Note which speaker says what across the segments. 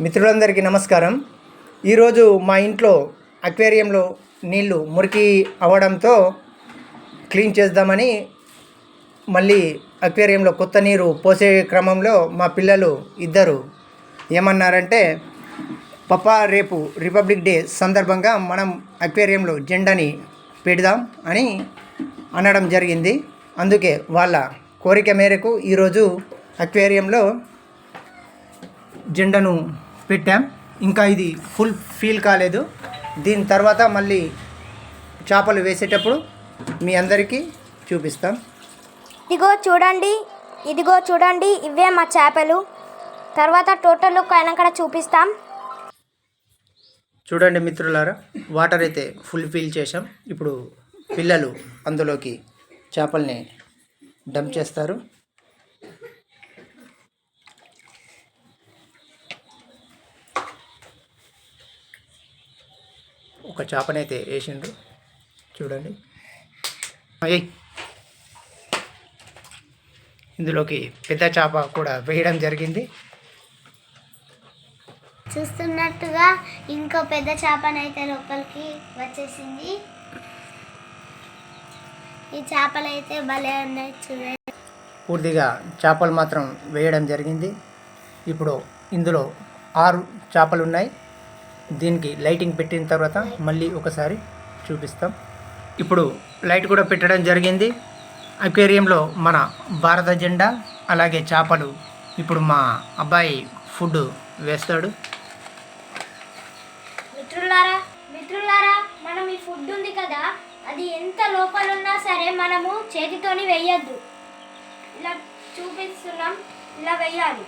Speaker 1: మిత్రులందరికీ నమస్కారం. ఈరోజు మా ఇంట్లో అక్వేరియంలో నీళ్లు మురికి అవ్వడంతో క్లీన్ చేద్దామని మళ్ళీ అక్వేరియంలో కొత్త నీరు పోసే క్రమంలో మా పిల్లలు ఇద్దరు ఏమన్నారంటే, పప్పా రేపు రిపబ్లిక్ డే సందర్భంగా మనం అక్వేరియంలో జెండాని పెడదాం అని అనడం జరిగింది. అందుకే వాళ్ళ కోరిక మేరకు ఈరోజు అక్వేరియంలో జెండాను పెట్టాం. ఇంకా ఇది ఫుల్ ఫీల్ కాలేదు. దీని తర్వాత మళ్ళీ చేపలు వేసేటప్పుడు మీ అందరికీ చూపిస్తాం.
Speaker 2: ఇదిగో చూడండి, ఇవే మా చేపలు. తర్వాత టోటల్ లుక్ అయినాక చూపిస్తాం.
Speaker 1: చూడండి మిత్రులారా, వాటర్ అయితే ఫుల్ ఫీల్ చేసాం. ఇప్పుడు పిల్లలు అందులోకి చేపల్ని డంప్ చేస్తారు. ఒక చేపనైతే వేసిండ్రు, చూడండి. ఇందులోకి పెద్ద చేప కూడా వేయడం జరిగింది.
Speaker 2: చూస్తున్నట్టుగా ఇంకో పెద్ద చేపనైతే లోపలికి వచ్చేసింది. ఈ చేపలు అయితే భలే ఉన్నాయి, చూడండి.
Speaker 1: పూర్తిగా చేపలు మాత్రం వేయడం జరిగింది. ఇప్పుడు ఇందులో 6 చేపలు ఉన్నాయి. దీనికి లైటింగ్ పెట్టిన తర్వాత మళ్ళీ ఒకసారి చూపిస్తాం. ఇప్పుడు లైట్ కూడా పెట్టడం జరిగింది. అక్వేరియంలో మన భారత జెండా అలాగే చేపలు. ఇప్పుడు మా అబ్బాయి ఫుడ్ వేస్తాడు.
Speaker 2: మిత్రులారా, మనం ఈ ఫుడ్ ఉంది కదా, అది ఎంత లోపల ఉన్నా సరే మనము చేతితోని వేయద్దు. ఇలా చూపిస్తున్నాం, ఇలా వేయాలి.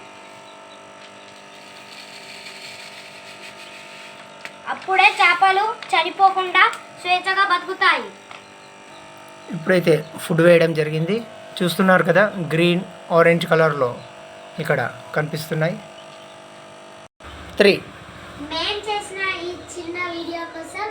Speaker 2: అప్పుడే చేపలు చనిపోకుండా స్వేచ్ఛగా బతుకుతాయి.
Speaker 1: ఇప్పుడైతే ఫుడ్ వేయడం జరిగింది. చూస్తున్నారు కదా, గ్రీన్ ఆరెంజ్ కలర్లో ఇక్కడ కనిపిస్తున్నాయి. 3
Speaker 2: మేము చేసిన ఈ చిన్న వీడియో కోసం